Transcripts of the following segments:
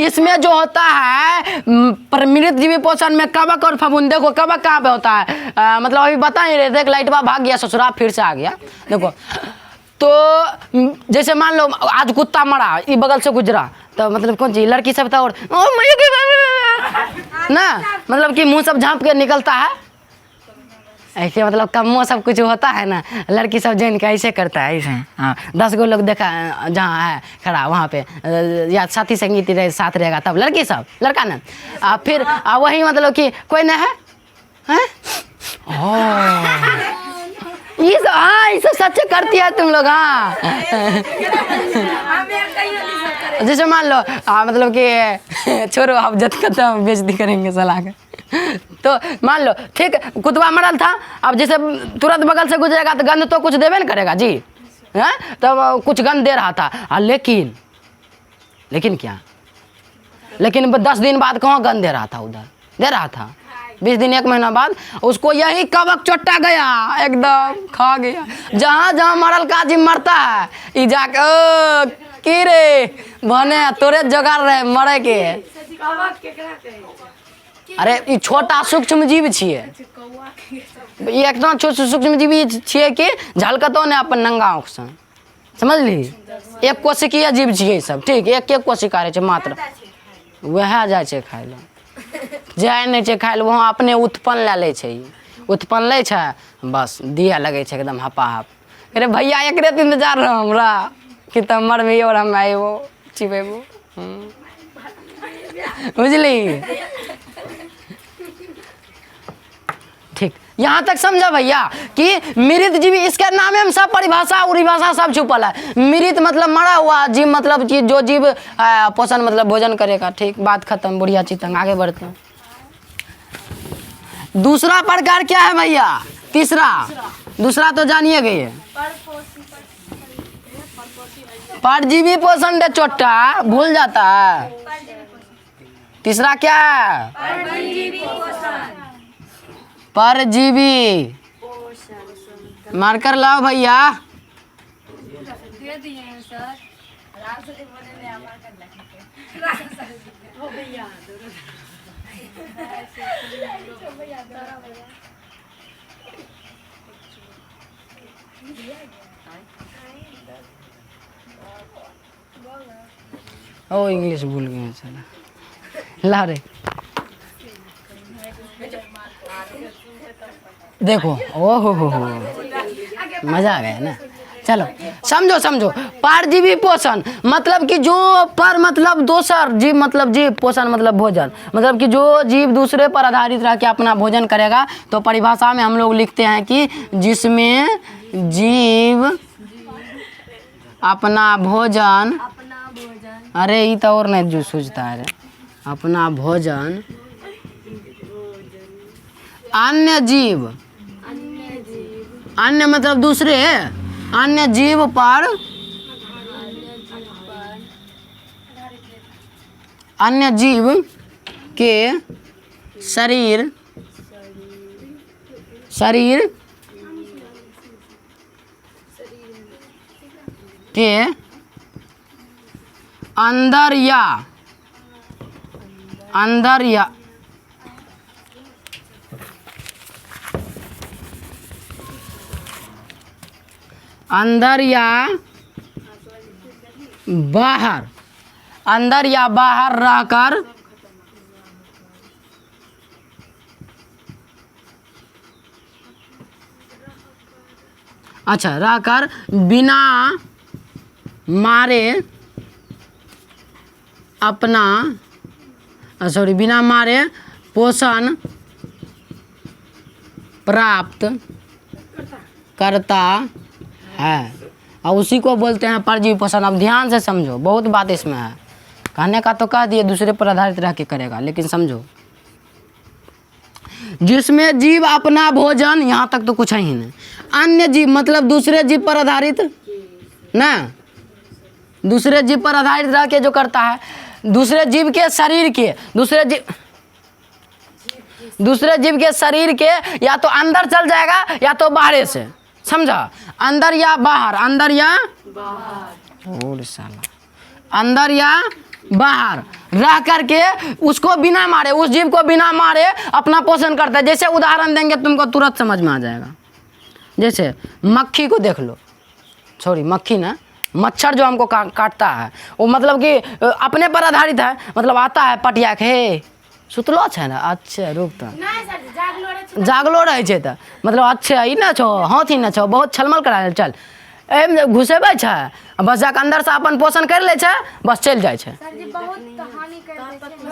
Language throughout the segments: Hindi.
इसमें जो होता है मृत जीवी पोषण में कवक और फफूंद। देखो कवक कहाँ पे होता है, मतलब अभी बता नहीं रहे थे, लाइटवा भाग गया ससुराल फिर से आ गया। देखो तो जैसे मान लो आज कुत्ता मरा, ये बगल से गुजरा, तो मतलब कौन चीज लड़की सब था और ना, मतलब कि मुंह सब झांप के निकलता है ऐसे, मतलब कमो सब कुछ होता है ना, लड़की सब जैन के ऐसे करता है ऐसे। हाँ 10 गो लोग देखा जहाँ है खड़ा वहाँ पे, या साथी संगीत रहे साथ रहेगा तब लड़की सब, लड़का ना फिर वही मतलब कि कोई ना है, हैं? ये हाँ इसे सच करती है तुम लोग। हाँ जैसे मान लो मतलब कि छोड़ो आप जत करता बेइज्जती करेंगे सलाह के। तो मान लो ठीक कुतवा मरल था, अब जैसे तुरंत बगल से गुजरेगा तो गंध तो कुछ देवे न करेगा जी, हैं? तो कुछ गंध दे रहा था, लेकिन क्या, लेकिन 10 दिन बाद कहाँ गंध दे रहा था, उधर दे रहा था 20 दिन 1 महीना बाद उसको यही कवक चोटा गया, एकदम खा गया। जहाँ जहाँ मरल का जी मरता है ई जाके ओ की रे बने तोरे जोगार रहे मरे के। अरे ई छोटा सूक्ष्म जीव छिए, ई एकदम छोट सूक्ष्म जीव छिए कि झलकतो ने अपन नंगा आँख से, समझली? एक कोशिकीय जीव छिए सब, ठीक एक कोशिका रहे मात्र, वह जाइ छै खाय ले, जाए नहीं छै खाय ले, वहाँ अपने उत्पन्न ले ले छै, उत्पन्न ले छै बस दिया लगे छै एकदम हपाहप। अरे भैया एक रेत इंतजार रह हमरा कि तब मरबी और हम आएबो चिबेबो, बुझली? ठीक यहाँ तक समझा भैया कि मृत जीवी, इसके नाम में सब परिभाषा उरिभाषा सब छुपल है। मृत मतलब मरा हुआ, जीव मतलब कि जो जीव पोषण मतलब भोजन करेगा। ठीक बात खत्म, बुढ़िया चितंग, आगे बढ़ते हैं। दूसरा प्रकार क्या है भैया? तीसरा, दूसरा तो जानिए गए, परजीवी पोषण दे चोटा भूल जाता है। तीसरा क्या है? परजीवी, मार्कर लाओ भैया। ओ इंग्लिश भूल गए, चला ला रे। देखो ओहो हो मजा आ गया ना। चलो समझो समझो, परजीवी पोषण मतलब कि जो पर मतलब दूसर जीव, मतलब जीव पोषण मतलब भोजन, मतलब कि जो जीव दूसरे पर आधारित रह के अपना भोजन करेगा। तो परिभाषा में हम लोग लिखते हैं कि जिसमें जीव अपना भोजन, अरे ये तो और नहीं जो सोचता है, अपना भोजन अन्य जीव, अन्य मतलब दूसरे अन्य जीव पर, अन्य जीव के शरीर के अंदर या बाहर, अंदर या बाहर रहकर अच्छा रहकर बिना मारे अपना बिना मारे पोषण प्राप्त करता है, और उसी को बोलते हैं परजीवी पोषण। अब ध्यान से समझो, बहुत बात इसमें है, कहने का तो कह दिए दूसरे पर आधारित रह के करेगा, लेकिन समझो जिसमें जीव अपना भोजन, यहाँ तक तो कुछ ही नहीं, अन्य जीव मतलब दूसरे जीव पर आधारित ना, दूसरे जीव पर आधारित रह के जो करता है, दूसरे जीव के शरीर के, दूसरे जीव के शरीर के या तो अंदर चल जाएगा या तो बाहर से, समझा? अंदर या बाहर, अंदर या बाहर, अंदर या बाहर रह करके उसको बिना मारे, उस जीव को बिना मारे अपना पोषण करता है। जैसे उदाहरण देंगे तुमको तुरंत समझ में आ जाएगा। जैसे मक्खी को देख लो, सॉरी मक्खी ना, मच्छर जो हमको काटता है वो मतलब कि अपने पर आधारित है। मतलब आता है पटिया के हे सुतलो छै ना, अच्छा रुक तो जागलो रहे छै तो मतलब अच्छा ई ना छो हाथी ना छो बहुत छलमल करा चल एम घुसेबै छै बस जाके अंदर से अपन पोषण कर ले छै बस चल जाए छै।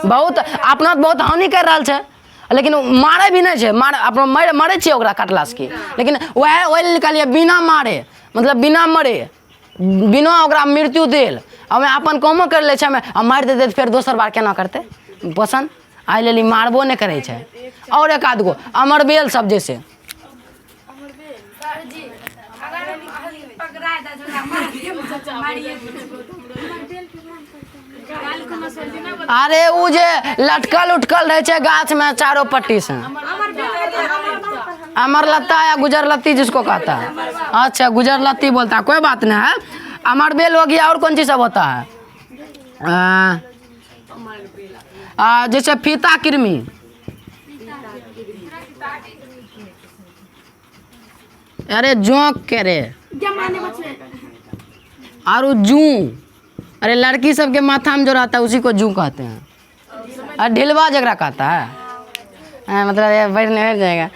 बहुत अपना बहुत हानि कर रहा है, लेकिन मारे भी नहीं छै, अपना मरे छियै ओकरा काटला से की, लेकिन वह निकालिए बिना मारे मतलब बिना मरे बिना ओकरा मृत्यु देल हमें अपन कामो कर ले छै, मारि देते तो फिर दोसर बार केना करते पोषण, आइ लेली मारबो नहीं करे छै। और एक आध गो अमरबेल सब जैसे अरे वो जे लटकल उटकल रहे छै गाछ में चारों पट्टी से, अमर लत्ता या गुजर लत्ती जिसको कहता है, अच्छा गुजर लत्ती बोलता है, कोई बात नहीं है। अमरबेल हो गया, और कौन चीज सब होता है जैसे फीता कृमि, अरे जोंक के रे और जू, अरे लड़की सबके माथा में जो रहता है उसी को जू कहते हैं, और ढिलवा जगरा कहता है मतलब ये बैठ जाएगा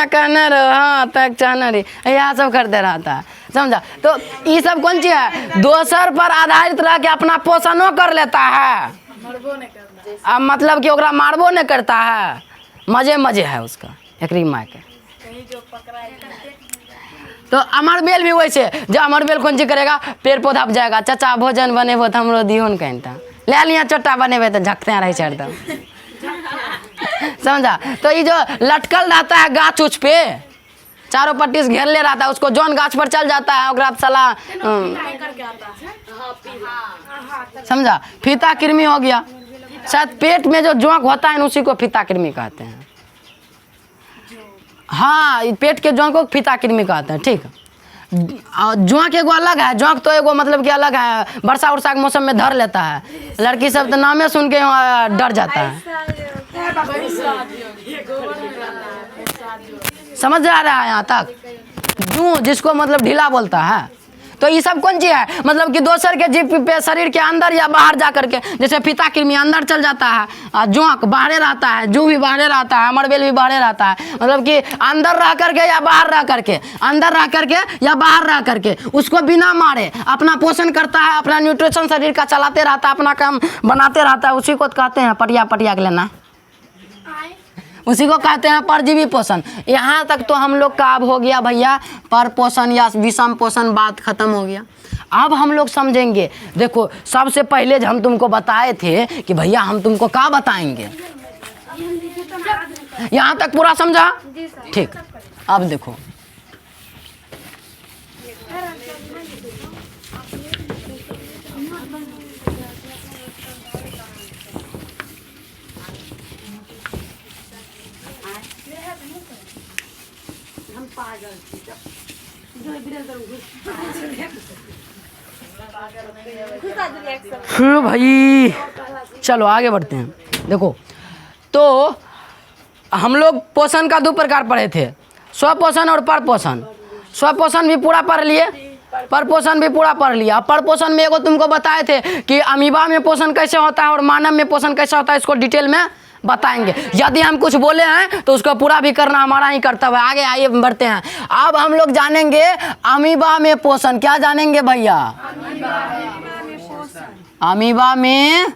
कहना रो हाँ तक चाहना रे यहाँ सब करते रहता है, समझा। तो ये सब कौन चीज है, दोसर पर आधारित रह के अपना पोषणों कर लेता है, अब मतलब कि ओकरा मारबो नहीं करता है, मजे मजे है उसका एक माँ के। तो अमरबेल भी वैसे, जो अमरबेल कौन चीज करेगा, पेड़ पौधा पर जाएगा, चाचा भोजन बनेबो तो हमरो दिहोन कहता ले लिया चोटा बनेबे तो झकते रहे चढ़ता समझा। तो ये जो लटकल रहता है गाछ उछ पे चारों पट्टी से घेर ले रहता है, उसको जौन गाछ पर चल जाता है ओकरा सलाह समझा। फीता कृमि हो गया, शायद पेट में जो जोंक होता है उसी को फीता कृमि कहते हैं, हाँ पेट के जोंक को फीता कृमि कहते हैं, ठीक। जोंक एगो अलग है, जोंक तो एगो मतलब कि अलग है, वर्षा उर्षा के मौसम में धर लेता है, लड़की सब तो नामे सुन के डर जाता है, समझ आ रहा है यहाँ तक। जू जिसको मतलब ढीला बोलता है, तो ये सब कौन चीज है, मतलब कि दोसर के जीव पे शरीर के अंदर या बाहर जा करके, जैसे फीता कृमि अंदर चल जाता है, जोंक बाहरे रहता है, जू भी बाहरे रहता है, अमरबेल भी बाहरे रहता है, मतलब कि अंदर रह करके या बाहर रह करके, अंदर रह करके या बाहर रह करके उसको बिना मारे अपना पोषण करता है, अपना न्यूट्रिशन शरीर का चलाते रहता है, अपना काम बनाते रहता है, उसी को कहते हैं पटिया पटिया के लेना, उसी को कहते हैं परजीवी पोषण। यहाँ तक तो हम लोग का अब हो गया भैया पर पोषण या विषम पोषण, बात खत्म हो गया। अब हम लोग समझेंगे, देखो सबसे पहले हम तुमको बताए थे कि भैया हम तुमको क्या बताएंगे, यहाँ तक पूरा समझा, ठीक। अब देखो भाई चलो आगे बढ़ते हैं। देखो तो हम लोग पोषण का दो प्रकार पढ़े थे, स्व पोषण और पर पोषण। स्व पोषण भी पूरा पढ़ लिए, पर पोषण भी पूरा पढ़ लिया। पर पोषण में एगो तुमको बताए थे कि अमीबा में पोषण कैसे होता है और मानव में पोषण कैसे होता है, इसको डिटेल में बताएंगे। यदि हम कुछ बोले हैं तो उसको पूरा भी करना हमारा ही कर्तव्य है। आगे आइए बढ़ते हैं। अब हम लोग जानेंगे अमीबा में पोषण। क्या जानेंगे भैया? अमीबा में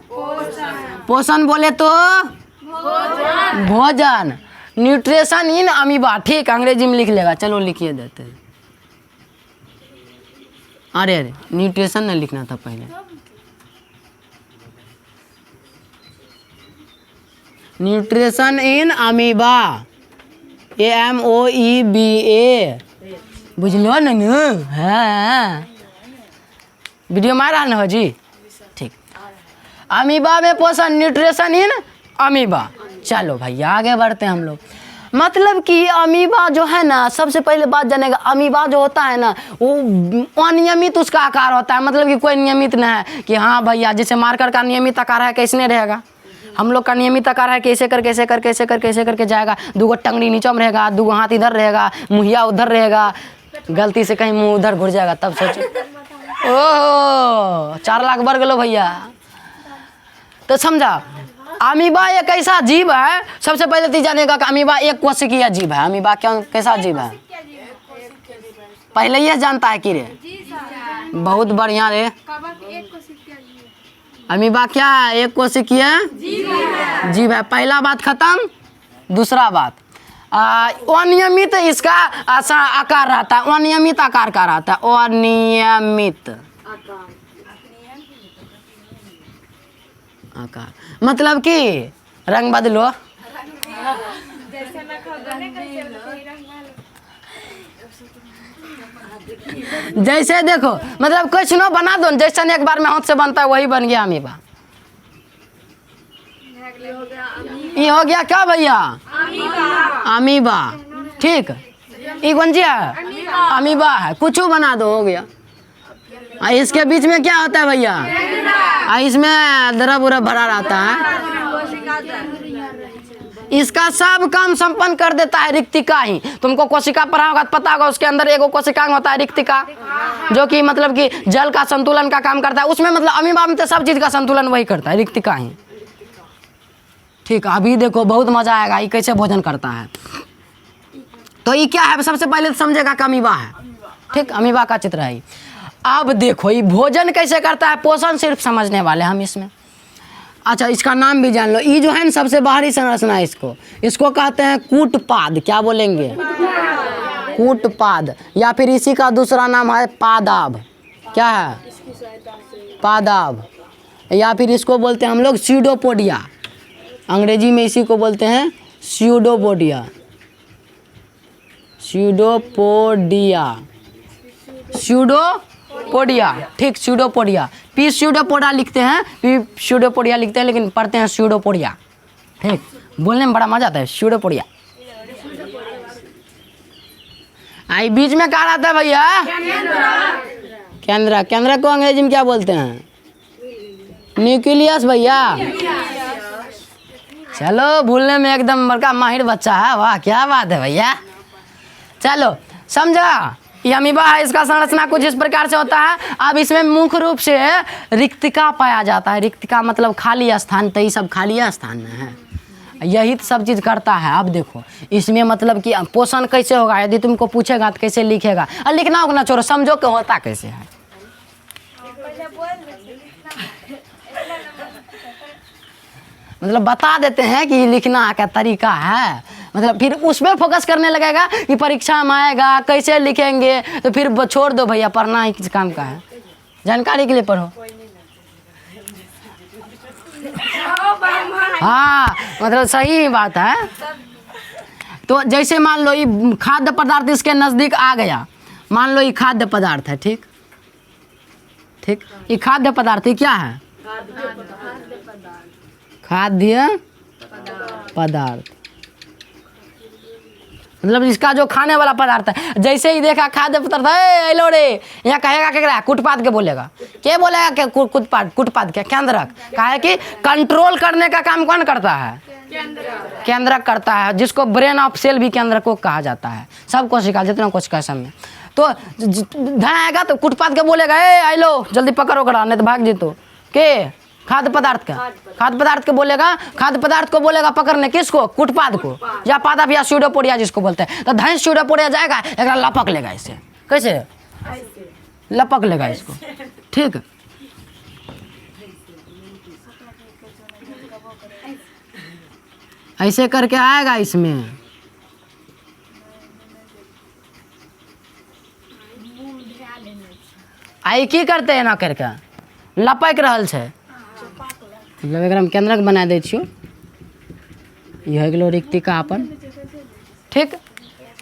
पोषण बोले तो भोजन, न्यूट्रिशन इन अमीबा। ठीक, अंग्रेजी में लिख लेगा, चलो लिखिए देते हैं। अरे अरे न्यूट्रिशन नहीं लिखना था पहले, न्यूट्रिशन इन अमीबा, AMOEBA, बुझलो न? हाँ वीडियो में आ रहा ना हो जी? ठीक। अमीबा में पोषण, न्यूट्रिशन इन अमीबा। चलो भैया आगे बढ़ते हैं हम लोग। मतलब कि अमीबा जो है ना, सबसे पहले बात जानेगा, अमीबा जो होता है ना वो अनियमित उसका आकार होता है। मतलब कि कोई नियमित नहीं है कि हाँ भैया जैसे मार्कर का नियमित आकार है कैसे नहीं रहेगा, हम लोग का नियमित आकार है कैसे करके ऐसे करके ऐसे करके ऐसे करके जाएगा। दूगो टंगड़ी नीचे में रहेगा, दूगो हाथ इधर रहेगा, मुहिया उधर रहेगा, गलती से कहीं मुंह उधर घुर जाएगा तब सोचो। ओह 4 लाख बढ़ गलो भैया। तो समझा, अमीबा एक ऐसा जीव है, सबसे पहले तो जानेगा कि अमीबा एक कोशिकीय जीव है। अमीबा क्यों कैसा जीव है पहले ये जानता है कि रे, बहुत बढ़िया रे। अमीबा क्या है? एक कोशिकीय जीव है। पहला बात खत्म। दूसरा बात अनियमित इसका आकार रहता है, अनियमित आकार का रहता है, अनियमित आकार। मतलब कि रंग बदलो, जैसे देखो मतलब कुछ न बना दो, जैसा एक बार में हाथ से बनता है वही बन गया अमीबा। ये हो गया क्या भैया? अमीबा। ठीक, ये कौन सी है? अमीबा है। कुछ बना दो हो गया। इसके बीच में क्या होता है भैया? इसमें द्रव उरव भरा रहता है। इसका सब काम संपन्न कर देता है रिक्तिका ही। तुमको कोशिका पढ़ा होगा तो पता होगा, उसके अंदर एगो कोशिका होता है रिक्तिका, जो कि मतलब कि जल का संतुलन का काम करता है उसमें। मतलब अमीबा में तो सब चीज का संतुलन वही करता है, रिक्तिका ही। ठीक, अभी देखो बहुत मजा आएगा ये कैसे भोजन करता है। तो ये क्या है सबसे पहले तो समझेगा कि अमीबा है। ठीक, अमीबा का चित्र है। अब देखो ये भोजन कैसे करता है, पोषण सिर्फ समझने वाले हम इसमें। अच्छा, इसका नाम भी जान लो। ये जो है ना सबसे बाहरी संरचना है, इसको कहते हैं कूटपाद। क्या बोलेंगे? कूटपाद। या फिर इसी का दूसरा नाम है पादाभ। क्या है? पादाभ। या फिर इसको बोलते हैं हम लोग स्यूडोपोडिया। अंग्रेजी में इसी को बोलते हैं स्यूडोपोडिया। Pseudopodia, pseudopodia. ठीक, स्यूडोपोडिया। पी स्यूडोपोडिया लिखते हैं, पी स्यूडोपोडिया लिखते हैं, लेकिन पढ़ते हैं स्यूडोपोडिया। ठीक, बोलने में बड़ा मजा आता है स्यूडोपोडिया। आई बीच में कहा रहता है भैया? केंद्र। केंद्र को अंग्रेजी में क्या बोलते हैं? न्यूक्लियस भैया। चलो, भूलने में एकदम बड़का माहिर बच्चा है, वाह क्या बात है भैया। चलो समझा, ये अमीबा है, इसका संरचना कुछ इस प्रकार से होता है। अब इसमें मुख्य रूप से रिक्तिका पाया जाता है। रिक्तिका मतलब खाली स्थान, तो ये सब खाली स्थान में है, यही सब चीज़ करता है। अब देखो इसमें मतलब कि पोषण कैसे होगा, यदि तुमको पूछेगा तो कैसे लिखेगा, और लिखना होगा ना, छोड़ो, समझो कि होता कैसे है। मतलब बता देते हैं कि लिखना का तरीका है, मतलब फिर उसमें फोकस करने लगेगा कि परीक्षा में आएगा कैसे लिखेंगे, तो फिर छोड़ दो भैया, पढ़ना ही किस काम का है, जानकारी के लिए पढ़ो। हाँ, मतलब सही बात है। तो जैसे मान लो ये खाद्य पदार्थ इसके नज़दीक आ गया, मान लो ये खाद्य पदार्थ है। ठीक ठीक, ये खाद्य पदार्थ क्या है? खाद्य पदार्थ मतलब इसका जो खाने वाला पदार्थ है। जैसे ही देखा खाद्य पदार्थ है लो रे, यहाँ कहेगा क्या? कुटपाद के बोलेगा। क्या बोलेगा? क्या कुटपाद? कुटपाद क्या? केंद्रक। कहा है कि कंट्रोल करने का काम कौन करता है? केंद्रक करता है, जिसको ब्रेन ऑफ सेल भी केंद्रक को कहा जाता है। सब कोशिका, जितना कोशिका सब में। तो धन आएगा तो कुटपाद के बोलेगा, ए आई लो जल्दी पकड़ो करा, नहीं तो भाग जीतो। के खाद्य पदार्थ का, खाद्य पदार्थ को बोलेगा, खाद्य पदार्थ को बोलेगा पकड़ने, किसको? कुटपाद को, या पादप या स्यूडोपोडिया जिसको बोलते हैं। तो धन स्यूडोपोडिया जाएगा, एक लपक लेगा इसे। कैसे लपक लेगा इसको? ठीक, ऐसे करके आएगा इसमें। आई की करते हैं ना करके लपक रहल है। मतलब एक हम केंद्रक बना दै छियो, यह गेलो रिक्तिका अपन। ठीक,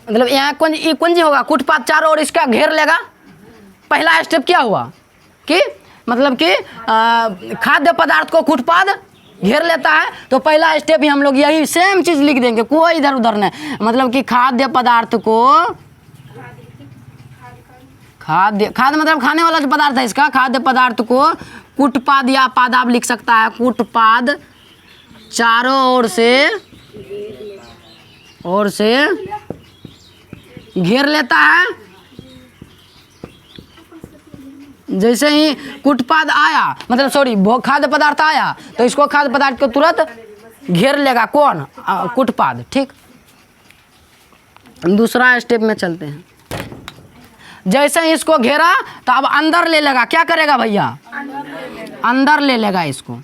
मतलब यहाँ कौन जी होगा? कुटपाद चारों ओर इसका घेर लेगा। पहला स्टेप क्या हुआ कि मतलब कि खाद्य पदार्थ को कुटपाद घेर लेता है, तो पहला स्टेप ही हम लोग यही सेम चीज़ लिख देंगे, कोई इधर उधर नहीं। मतलब कि खाद्य पदार्थ को, खाद्य मतलब खाने वाला जो पदार्थ है इसका, खाद्य पदार्थ को कूटपाद या पादाब लिख सकता है, कूटपाद चारों ओर से घेर लेता है। जैसे ही कूटपाद आया, मतलब सॉरी खाद्य पदार्थ आया, तो इसको खाद्य पदार्थ को तुरंत घेर लेगा कौन? कूटपाद। ठीक, दूसरा स्टेप में चलते हैं। जैसे ही इसको घेरा तो अब अंदर ले लेगा, क्या करेगा भैया? अंदर ले लेगा इसको।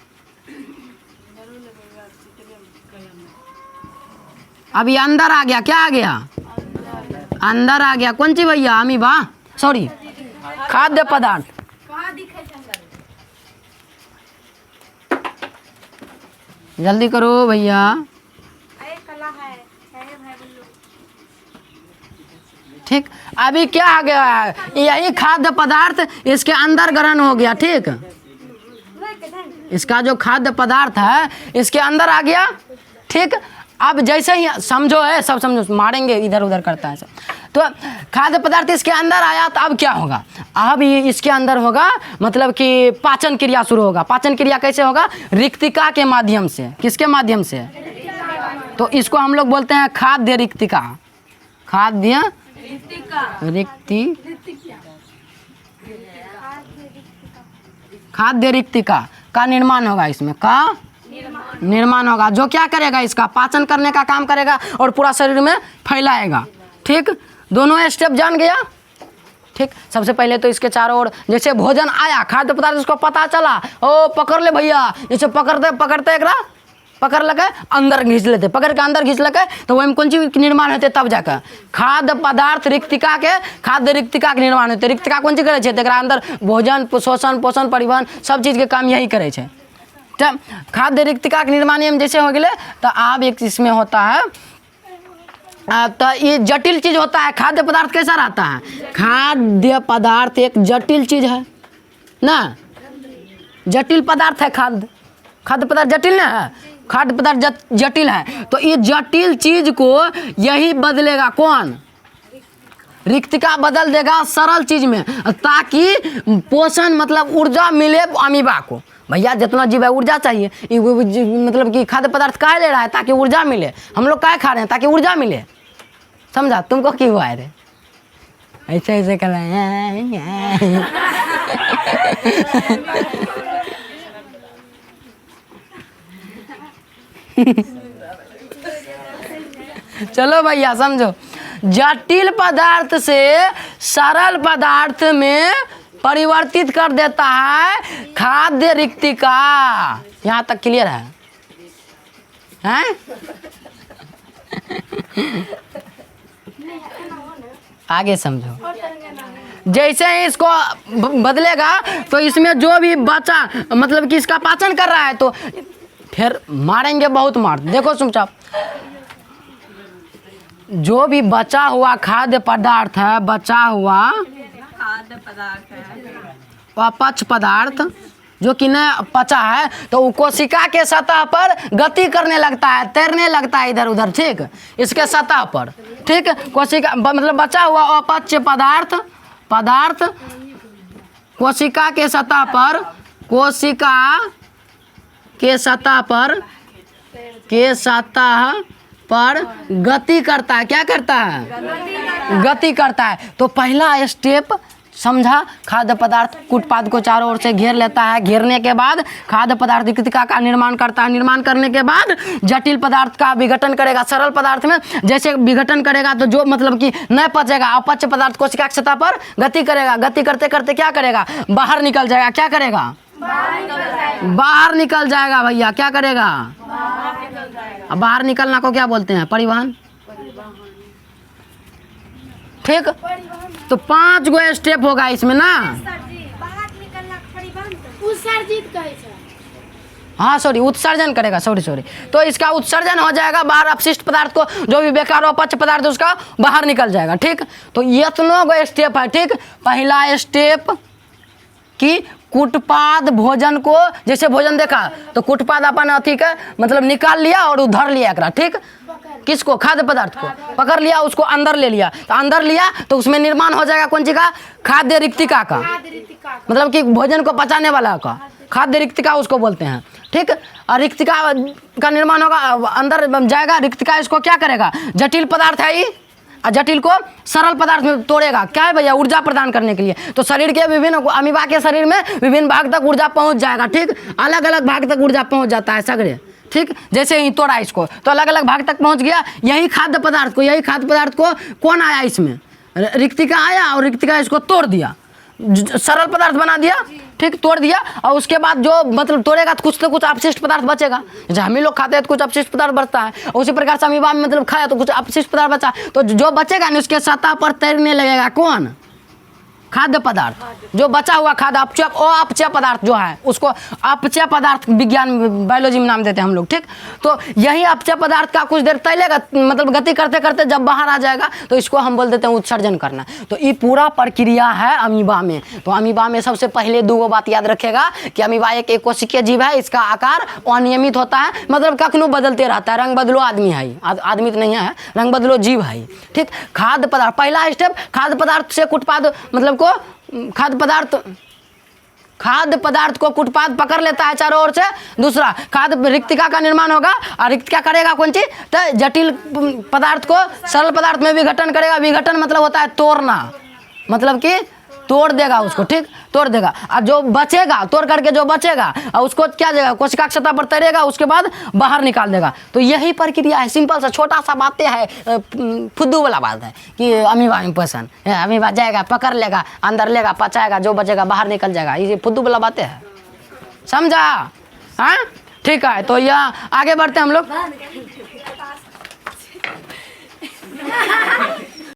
अब ये अंदर आ गया, क्या आ गया? अंदर आ गया। कौन सी भैया? अमीबा, सॉरी खाद्य पदार्थ। जल्दी करो भैया। ठीक, अभी क्या आ गया है? यही खाद्य पदार्थ इसके अंदर ग्रहण हो गया। ठीक, इसका जो खाद्य पदार्थ है इसके अंदर आ गया। ठीक, अब जैसे ही समझो है, सब समझो, मारेंगे इधर उधर करता है सब। तो खाद्य पदार्थ इसके अंदर आया तो अब क्या होगा? अब ये इसके अंदर होगा, मतलब कि पाचन क्रिया शुरू होगा। पाचन क्रिया कैसे होगा? रिक्तिका के माध्यम से। किसके माध्यम से? तो इसको हम लोग बोलते हैं खाद्य रिक्तिका। खाद्य खाद्य रिक्तिका का निर्माण होगा, इसमें का निर्माण होगा, जो क्या करेगा? इसका पाचन करने का काम करेगा और पूरा शरीर में फैलाएगा। ठीक, दोनों स्टेप जान गया। ठीक, सबसे पहले तो इसके चारों ओर, जैसे भोजन आया, खाद्य पदार्थ उसको पता चला, ओ पकड़ ले भैया, जैसे पकड़ते एकरा पकड़ लगे, अंदर घींच लेते, पकड़ के अंदर घींच लगे, तो वही में कौन चीज निर्माण होते? तब जाकर खाद्य पदार्थ रिक्तिका के, खाद्य रिक्तिका के निर्माण होते। रिक्तिका कौन चीज करे? एकरा अंदर भोजन, शोषण, पोषण, परिवहन सब चीज के काम यही करे छे। तो खाद्य रिक्तिका के निर्माण में जैसे हो गए, तो अब एक इसमें होता है, तो ये जटिल चीज होता है। खाद्य पदार्थ कैसा रहता है? खाद्य पदार्थ एक जटिल चीज है ना, जटिल पदार्थ है। खाद्य पदार्थ जटिल ना है, खाद्य पदार्थ जटिल है। तो ये जटिल चीज को यही बदलेगा, कौन? रिक्तिका बदल देगा सरल चीज में, ताकि पोषण मतलब ऊर्जा मिले अमीबा को। भैया जितना जीव है ऊर्जा चाहिए, मतलब कि खाद्य पदार्थ काहे ले रहा है? ताकि ऊर्जा मिले। हम लोग काहे खा रहे हैं? ताकि ऊर्जा मिले। समझा? तुमको क्यों हुआ है रे? ऐसे ऐसे कर रहे हैं। चलो भैया समझो, जटिल पदार्थ से सरल पदार्थ में परिवर्तित कर देता है खाद्य रिक्तिका। यहाँ तक क्लियर है? हैं? आगे समझो। जैसे ही इसको बदलेगा तो इसमें जो भी बचा, मतलब कि इसका पाचन कर रहा है, तो फिर मारेंगे बहुत मार। देखो चुपचाप, जो भी बचा हुआ खाद्य पदार्थ है, बचा हुआ खाद्य पदार्थ है, अपच पदार्थ जो कि न पचा है, तो वो कोशिका के सतह पर गति करने लगता है, तैरने लगता है इधर उधर। ठीक, इसके सतह पर। ठीक, कोशिका मतलब बचा हुआ अपच पदार्थ कोशिका के सतह पर, कोशिका के सतह पर गति करता है। क्या करता है? गति करता है। तो पहला स्टेप समझा, खाद्य पदार्थ कूटपाद को चारों ओर से घेर लेता है। घेरने के बाद खाद्य पदार्थ रिक्तिका का निर्माण करता है। निर्माण करने के बाद जटिल पदार्थ का विघटन करेगा सरल पदार्थ में। जैसे विघटन करेगा तो जो मतलब कि न पचेगा, अपच पदार्थ कोशिका की सतह पर गति करेगा। गति करते करते क्या करेगा? बाहर निकल जाएगा। क्या करेगा? बाहर निकल जाएगा भैया। क्या करेगा? अब बाहर निकलना को क्या बोलते हैं? परिवहन। ठीक, तो 5 गो स्टेप होगा इसमें ना। हाँ सॉरी, उत्सर्जन करेगा। सॉरी, तो इसका उत्सर्जन हो जाएगा बाहर। अपशिष्ट पदार्थ को, जो भी बेकार अपच पदार्थ उसका बाहर निकल जाएगा। ठीक, तो ये इतना गो स्टेप है। ठीक, पहला स्टेप कि कुटपाद भोजन को, जैसे भोजन देखा तो कुटपाद अपन अथी का मतलब निकाल लिया और उधर लिया एकरा, ठीक, किसको, खाद्य पदार्थ को पकड़ लिया, उसको अंदर ले लिया, तो अंदर लिया तो उसमें निर्माण हो जाएगा कौन चीज का, खाद्य रिक्तिका का, मतलब कि भोजन को पचाने वाला का खाद्य रिक्तिका उसको बोलते हैं, ठीक। और रिक्तिका का निर्माण होगा, अंदर जाएगा, रिक्तिका इसको क्या करेगा, जटिल पदार्थ है ये, और जटिल को सरल पदार्थ में तोड़ेगा, क्या है भैया, ऊर्जा प्रदान करने के लिए। तो शरीर के विभिन्न अमीबा के शरीर में विभिन्न भाग तक ऊर्जा पहुंच जाएगा, ठीक, अलग अलग भाग तक ऊर्जा पहुंच जाता है सगरे, ठीक। जैसे ही तोड़ा इसको तो अलग अलग भाग तक पहुंच गया, यही खाद्य पदार्थ को कौन आया इसमें, रिक्तिका आया, और रिक्तिका इसको तोड़ दिया, सरल पदार्थ बना दिया, ठीक, तोड़ दिया। और उसके बाद जो मतलब तोड़ेगा तो कुछ अपशिष्ट पदार्थ बचेगा, जैसे हम ही लोग खाते हैं तो कुछ अपशिष्ट पदार्थ बचता है, उसी प्रकार से अमीबा में मतलब खाया तो कुछ अपशिष्ट पदार्थ बचा, तो जो बचेगा ना उसके सतह पर तैरने लगेगा कौन, खाद्य पदार्थ, जो बचा हुआ खाद्य अपचय पदार्थ जो है उसको अपचय पदार्थ विज्ञान बायोलॉजी में नाम देते हैं हम लोग, ठीक। तो यही अपचय पदार्थ का कुछ देर तैलेगा, मतलब गति करते करते जब बाहर आ जाएगा तो इसको हम बोल देते हैं उत्सर्जन करना। तो ये पूरा प्रक्रिया है अमीबा में। तो अमीबा में सबसे पहले दो बात याद रखेगा कि अमीबा एक कोशिकीय जीव है, इसका आकार अनियमित होता है, मतलब कखनो बदलते रहता है, रंग बदलो आदमी है, आदमी तो नहीं है, रंग बदलो जीव है, ठीक। खाद्य पदार्थ, पहला स्टेप खाद्य पदार्थ से कुटपाद मतलब को खाद्य पदार्थ को कुटपाद पकड़ लेता है चारों ओर से। दूसरा खाद्य रिक्तिका का निर्माण होगा, और रिक्तिका करेगा कौन चीज, तो जटिल पदार्थ को सरल पदार्थ में विघटन करेगा। विघटन मतलब होता है तोड़ना, मतलब कि तोड़ देगा उसको, ठीक, तोड़ देगा। और जो बचेगा, तोड़ करके जो बचेगा और उसको क्या देगा, कोशिका की सतह पर तैरेगा, उसके बाद बाहर निकाल देगा। तो यही प्रक्रिया है, सिंपल सा छोटा सा बातें है, फुद्दू वाला बात है कि अमीबा में पोषण, अमीबा जाएगा पकड़ लेगा, अंदर लेगा, पचाएगा, जो बचेगा बाहर निकल जाएगा, ये फुद्दू वाला बातें है, समझा, हाँ, ठीक है। तो यह आगे बढ़ते हम लोग।